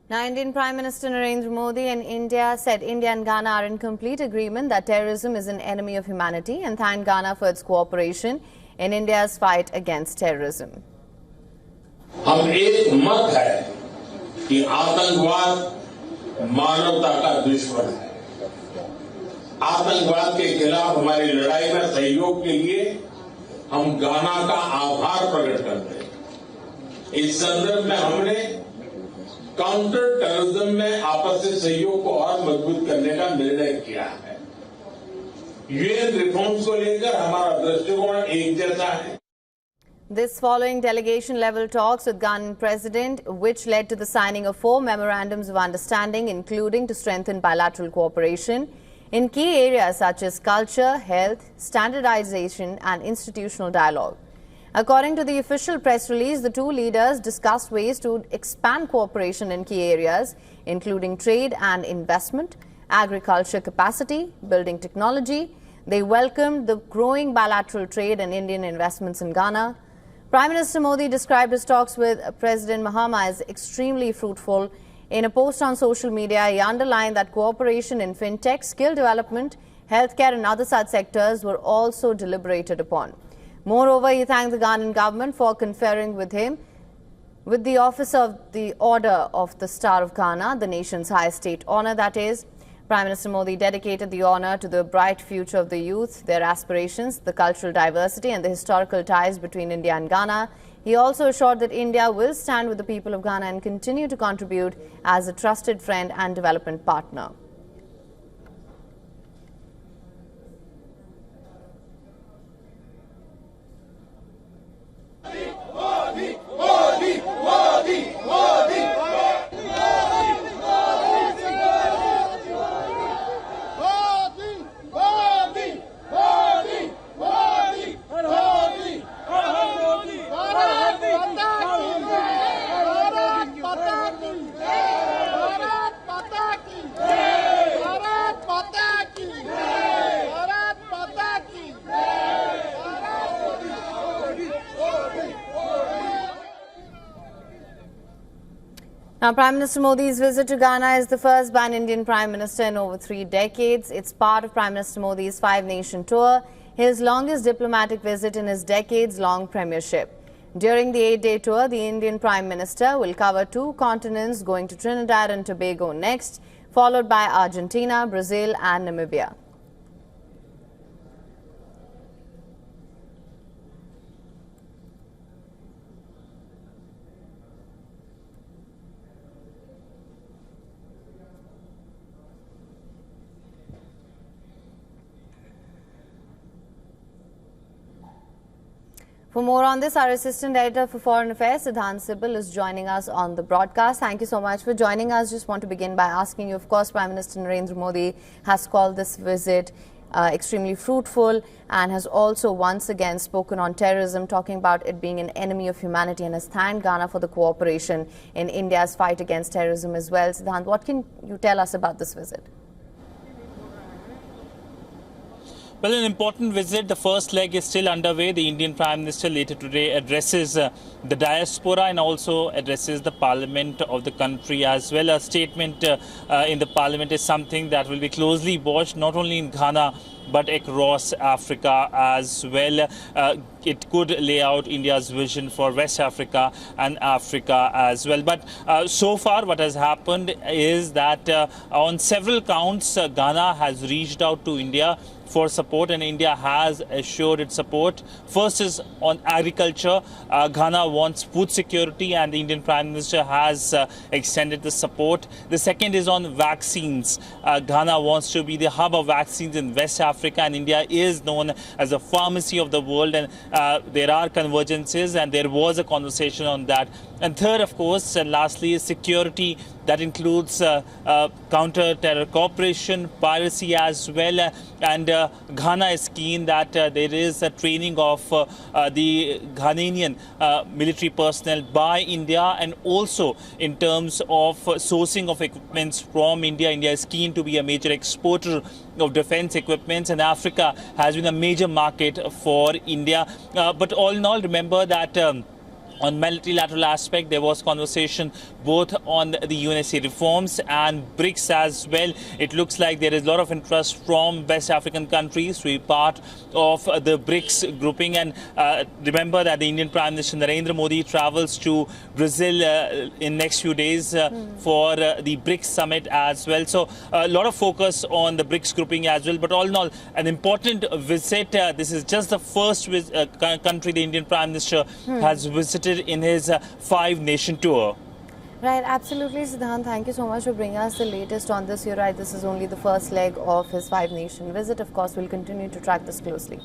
Now, Indian Prime Minister Narendra Modi and India said India and Ghana are in complete agreement that terrorism is an enemy of humanity and thanked Ghana for its cooperation in India's fight against terrorism. हम एक मत है कि आतंकवाद मानवता का दुश्मन है। आतंकवाद के खिलाफ हमारी लड़ाई में सहयोग के लिए हम गाना का आभार प्रकट करते हैं। इस संदर्भ में हमने काउंटर टेररिज्म में आपसी सहयोग को और मजबूत करने का निर्णय किया है। यूएन रिफॉर्म्स को लेकर हमारा दृष्टिकोण एक जैसा है। This following delegation-level talks with Ghanaian President, which led to the signing of 4 memorandums of understanding, including to strengthen bilateral cooperation in key areas such as culture, health, standardization and institutional dialogue. According to the official press release, the two leaders discussed ways to expand cooperation in key areas, including trade and investment, agriculture capacity, building technology. They welcomed the growing bilateral trade and Indian investments in Ghana. Prime Minister Modi described his talks with President Mahama as extremely fruitful. In a post on social media, he underlined that cooperation in fintech, skill development, healthcare and other such sectors were also deliberated upon. Moreover, he thanked the Ghanaian government for conferring with him with the Office of the Order of the Star of Ghana, the nation's highest state honor, that is. Prime Minister Modi dedicated the honor to the bright future of the youth, their aspirations, the cultural diversity and the historical ties between India and Ghana. He also assured that India will stand with the people of Ghana and continue to contribute as a trusted friend and development partner. Now, Prime Minister Modi's visit to Ghana is the first by an Indian Prime Minister in over 3 decades. It's part of Prime Minister Modi's 5-nation tour, his longest diplomatic visit in his decades-long premiership. During the 8-day tour, the Indian Prime Minister will cover 2 continents, going to Trinidad and Tobago next, followed by Argentina, Brazil and Namibia. For more on this, our Assistant Editor for Foreign Affairs, Siddhant Sibal, is joining us on the broadcast. Thank you so much for joining us. Just want to begin by asking you, of course, Prime Minister Narendra Modi has called this visit extremely fruitful and has also once again spoken on terrorism, talking about it being an enemy of humanity, and has thanked Ghana for the cooperation in India's fight against terrorism as well. Siddhant, what can you tell us about this visit? Well, an important visit. The first leg is still underway. The Indian Prime Minister later today addresses the diaspora and also addresses the parliament of the country as well. A statement in the parliament is something that will be closely watched, not only in Ghana but across Africa as well. It could lay out India's vision for West Africa and Africa as well. But so far what has happened is that on several counts, Ghana has reached out to India for support, and India has assured its support. First is on agriculture. Ghana wants food security and the Indian Prime Minister has extended the support. The second is on vaccines. Ghana wants to be the hub of vaccines in West Africa, and India is known as the pharmacy of the world, and there are convergences and there was a conversation on that. And third, of course, and lastly, is security. That includes counter-terror cooperation, piracy as well. And Ghana is keen that there is a training of the Ghanaian military personnel by India, and also in terms of sourcing of equipments from India. India is keen to be a major exporter of defense equipments, and Africa has been a major market for India. But all in all, remember that On multilateral aspect, there was conversation both on the UNSC reforms and BRICS as well. It looks like there is a lot of interest from West African countries to be part of the BRICS grouping. And remember that the Indian Prime Minister Narendra Modi travels to Brazil in next few days for the BRICS summit as well. So a lot of focus on the BRICS grouping as well. But all in all, an important visit. This is just the first country the Indian Prime Minister has visited in his 5-nation tour. Right, absolutely, Siddhant. Thank you so much for bringing us the latest on this. You're right, this is only the first leg of his 5-nation visit. Of course, we'll continue to track this closely.